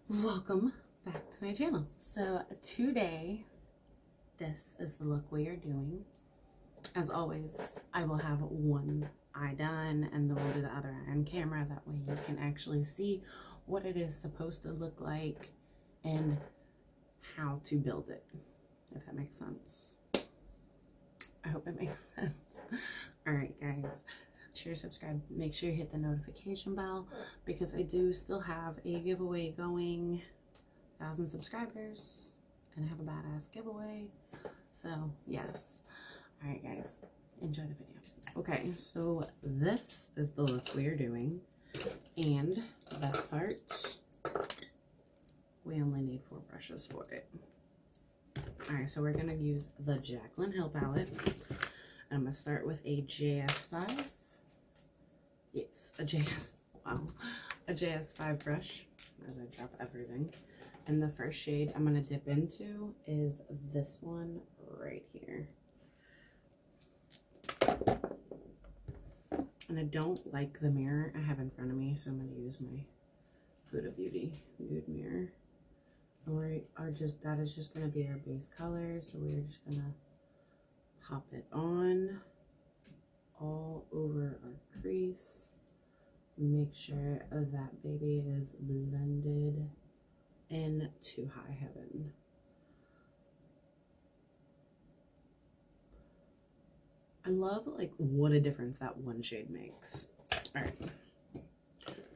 Welcome back to my channel. So today, this is the look we are doing. As always, I will have one eye done and then we'll do the other eye on camera. That way you can actually see what it is supposed to look like and how to build it, if that makes sense. I hope it makes sense. All right, guys. Share, subscribe, make sure you hit the notification bell because I do still have a giveaway going, 1,000 subscribers, and I have a badass giveaway. So yes. All right, guys, enjoy the video. Okay, so this is the look we are doing, and that part, we only need 4 brushes for it. All right, so we're gonna use the Jaclyn Hill palette. I'm gonna start with a JS5. Yes, a JS5 brush as I drop everything. And the first shade I'm gonna dip into is this one right here. And I don't like the mirror I have in front of me, so I'm gonna use my Huda Beauty nude mirror. And that is just gonna be our base color, so we're just gonna pop it on all over our crease. Make sure that baby is blended into high heaven. I love like what a difference that one shade makes. All right,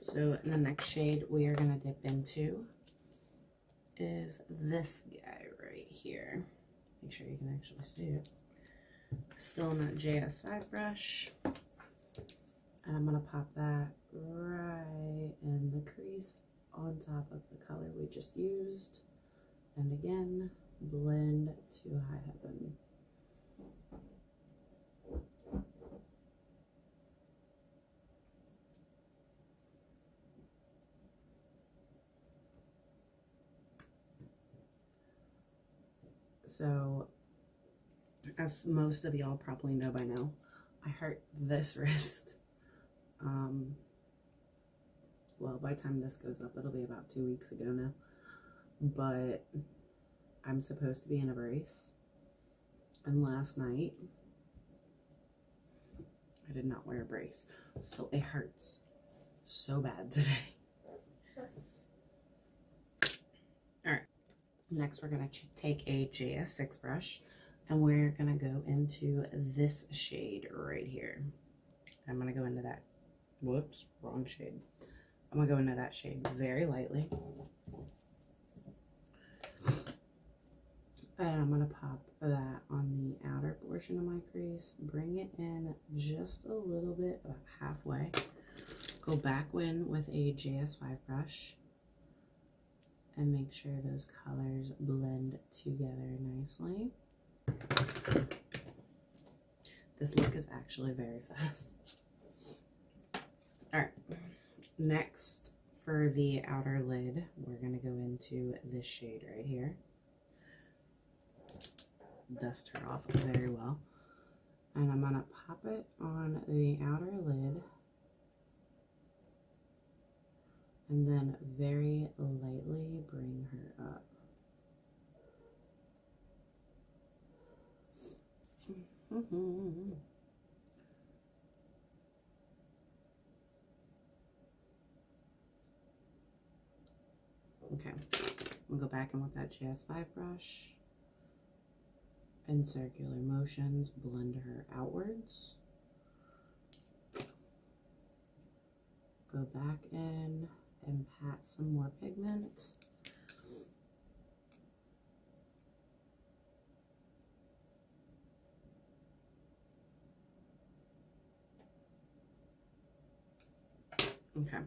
so the next shade we are gonna dip into is this guy right here. Make sure you can actually see it. Still in that JS5 brush, and I'm gonna pop that right in the crease on top of the color we just used, and again blend to high heaven. So as most of y'all probably know by now, I hurt this wrist. Well, by the time this goes up, it'll be about 2 weeks ago now. But I'm supposed to be in a brace. And last night, I did not wear a brace. So it hurts so bad today. Alright, next we're going to take a JS6 brush. And we're going to go into this shade right here. I'm going to go into that. Whoops, wrong shade. I'm going to go into that shade very lightly. And I'm going to pop that on the outer portion of my crease. Bring it in just a little bit, about halfway. Go back in with a JS5 brush. And make sure those colors blend together nicely. This look is actually very fast. All right, next for the outer lid, we're gonna go into this shade right here. Dust her off very well. And I'm gonna pop it on the outer lid and then very lightly bring her up. Okay, we'll go back in with that JS5 brush. In circular motions, blend her outwards. Go back in and pat some more pigment. Okay.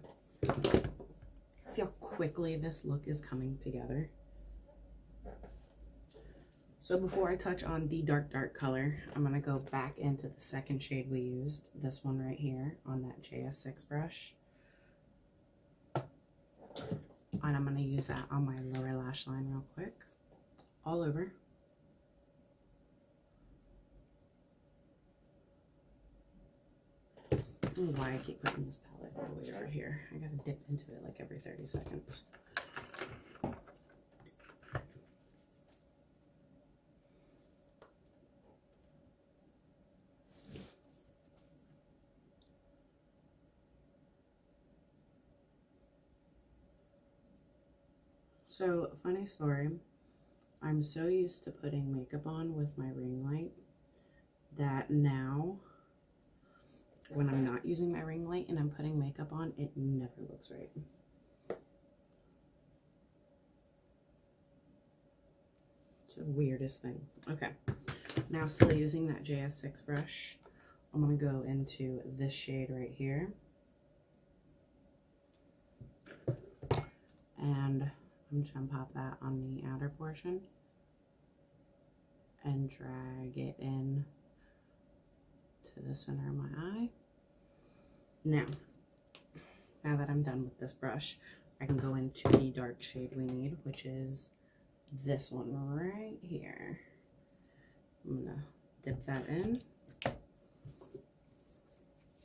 See how quickly this look is coming together. So before I touch on the dark color, I'm going to go back into the second shade we used, this one right here on that JS6 brush. And I'm going to use that on my lower lash line real quick, all over. I don't know why I keep putting this palette all the way over here. I gotta dip into it like every 30 seconds. So, funny story, I'm so used to putting makeup on with my ring light that now when I'm not using my ring light and I'm putting makeup on, it never looks right. It's the weirdest thing. Okay, now still using that JS6 brush, I'm going to go into this shade right here. And I'm just going to pop that on the outer portion and drag it in to the center of my eye. Now that I'm done with this brush, I can go into the dark shade we need, which is this one right here. I'm gonna dip that in.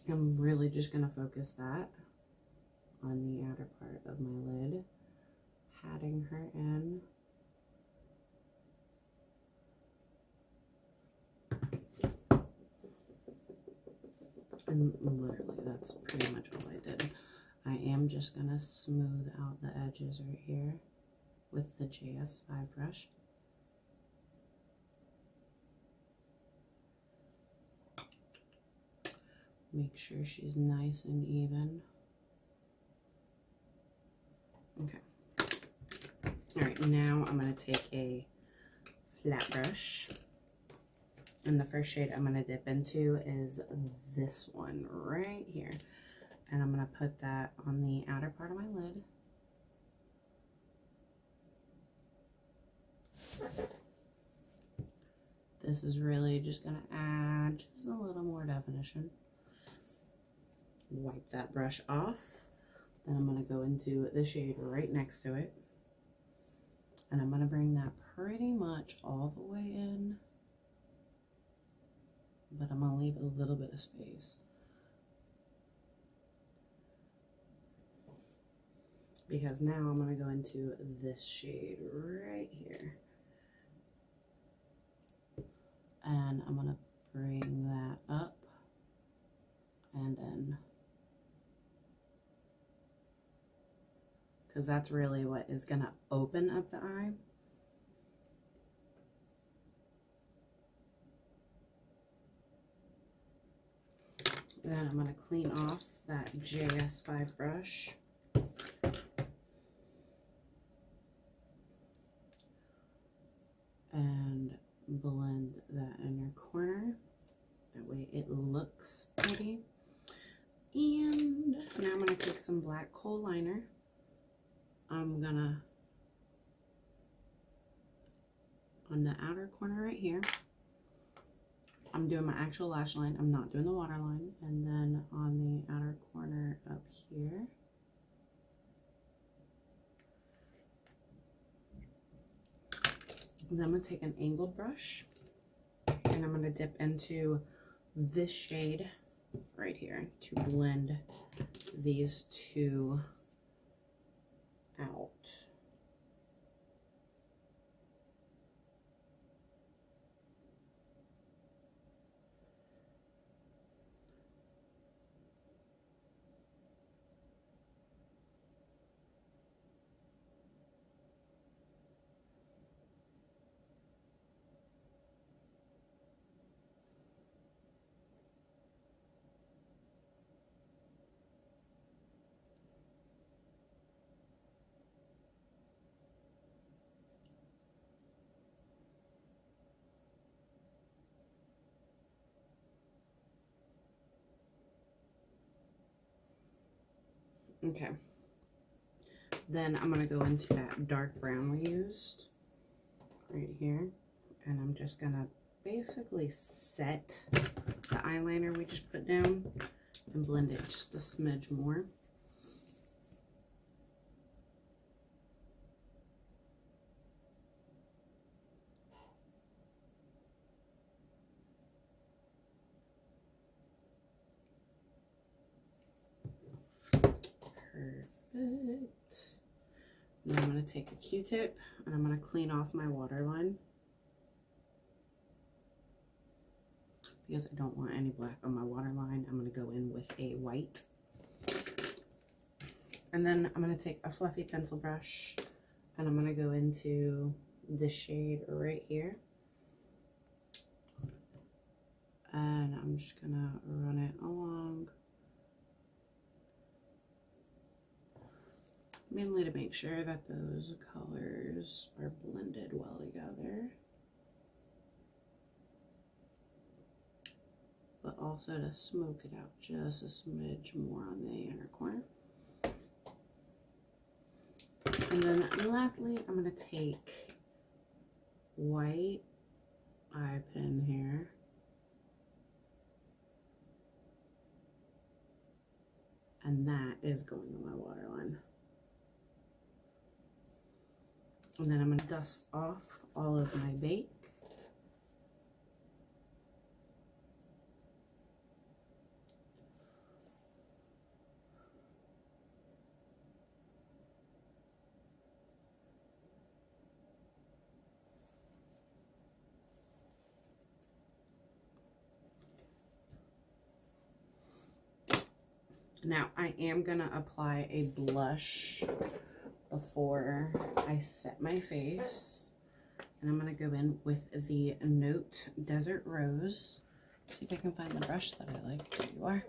I'm really just gonna focus that on the outer part of my lid, patting her in. And literally, that's pretty much all I did. I am just gonna smooth out the edges right here with the JS5 brush. Make sure she's nice and even. Okay. All right, now I'm gonna take a flat brush. And the first shade I'm gonna dip into is this one right here. And I'm gonna put that on the outer part of my lid. This is really just gonna add just a little more definition. Wipe that brush off. Then I'm gonna go into the shade right next to it. And I'm gonna bring that pretty much all the way in. But I'm gonna leave a little bit of space. Because now I'm gonna go into this shade right here. And I'm gonna bring that up and in. Because that's really what is gonna open up the eye. Then I'm gonna clean off that JS5 brush. And blend that inner corner. That way it looks pretty. And now I'm gonna take some black kohl liner. I'm gonna, on the outer corner right here, I'm doing my actual lash line. I'm not doing the waterline. And then on the outer corner up here, and then I'm going to take an angled brush and I'm going to dip into this shade right here to blend these two out. Okay, then I'm going to go into that dark brown we used right here, and I'm just going to basically set the eyeliner we just put down and blend it just a smidge more. Perfect. Now I'm going to take a Q-tip and I'm going to clean off my waterline because I don't want any black on my waterline. I'm going to go in with a white. And then I'm going to take a fluffy pencil brush And I'm going to go into the shade right here. And I'm just going to run it along. Mainly to make sure that those colors are blended well together. But also to smoke it out just a smidge more on the inner corner. And then lastly, I'm going to take white eye pen here. And that is going on my waterline. And then I'm going to dust off all of my bake. Now I am going to apply a blush before I set my face. And I'm going to go in with the Note Desert Rose. See if I can find the brush that I like. There you are.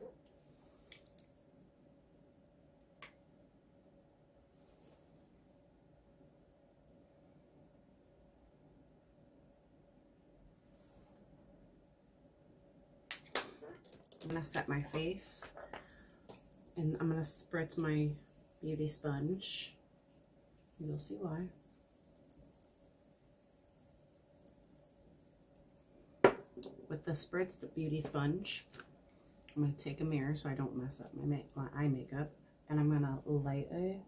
I'm going to set my face. And I'm going to spritz my beauty sponge. You'll see why. With the spritzed beauty sponge, I'm going to take a mirror so I don't mess up my eye makeup. And I'm going to lightly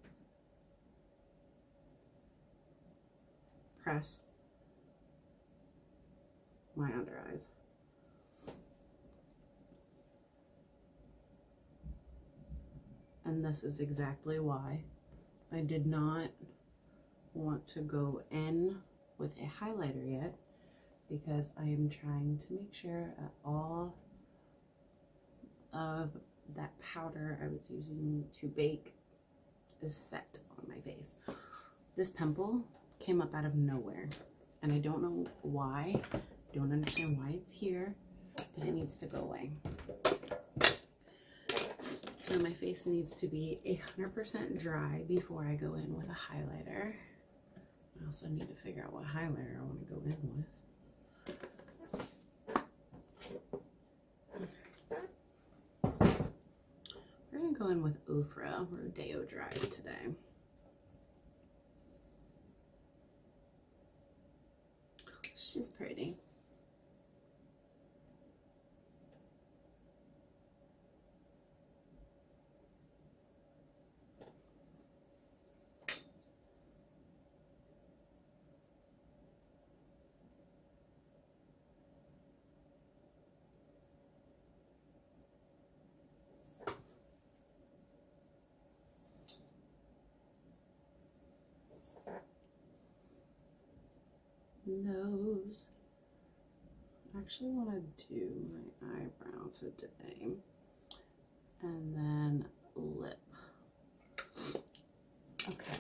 press my under eyes. And this is exactly why I did not want to go in with a highlighter yet, because I am trying to make sure that all of that powder I was using to bake is set on my face. This pimple came up out of nowhere, and I don't know why. I don't understand why it's here, but it needs to go away. So my face needs to be 100% dry before I go in with a highlighter. I also need to figure out what highlighter I want to go in with. We're going to go in with Ofra Rodao Dry today. She's pretty. Nose. I actually want to do my eyebrow today, and then lip. Okay.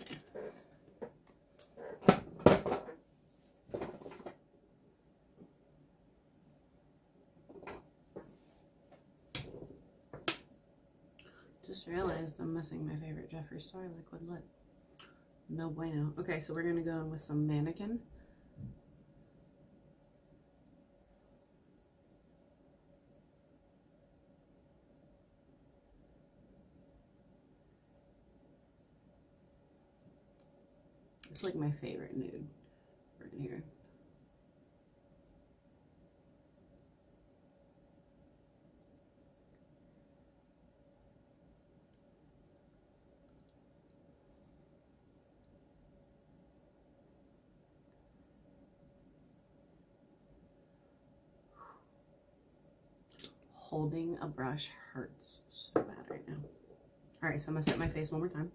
Just realized I'm missing my favorite Jeffree Star liquid lip. No bueno. Okay, so we're gonna go in with some Mannequin. It's like my favorite nude right here. Holding a brush hurts so bad right now. All right, so I'm gonna set my face one more time.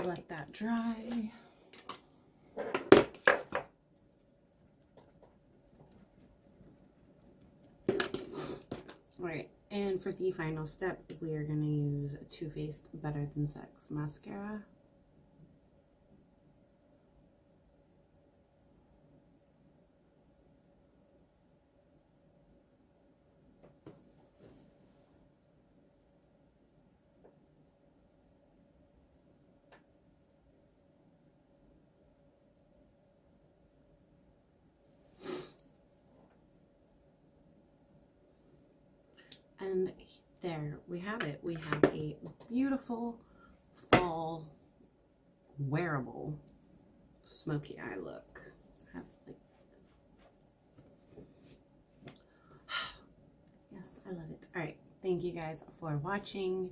Let that dry. Alright, and for the final step, we are going to use Too Faced Better Than Sex mascara. And there we have it. We have a beautiful fall wearable smoky eye look. Yes, I love it. All right, thank you guys for watching.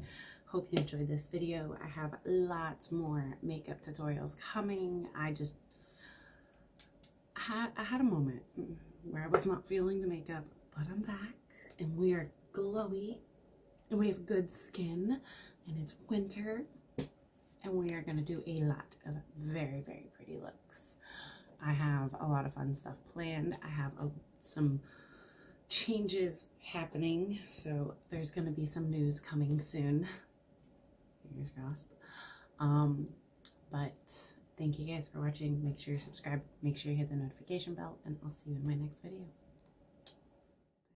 Hope you enjoyed this video. I have lots more makeup tutorials coming. I had a moment where I was not feeling the makeup, but I'm back and we are glowy and we have good skin and it's winter and we are going to do a lot of very, very pretty looks. I have a lot of fun stuff planned. I have some changes happening, so there's going to be some news coming soon. Fingers crossed. But thank you guys for watching. Make sure you subscribe, make sure you hit the notification bell, and I'll see you in my next video.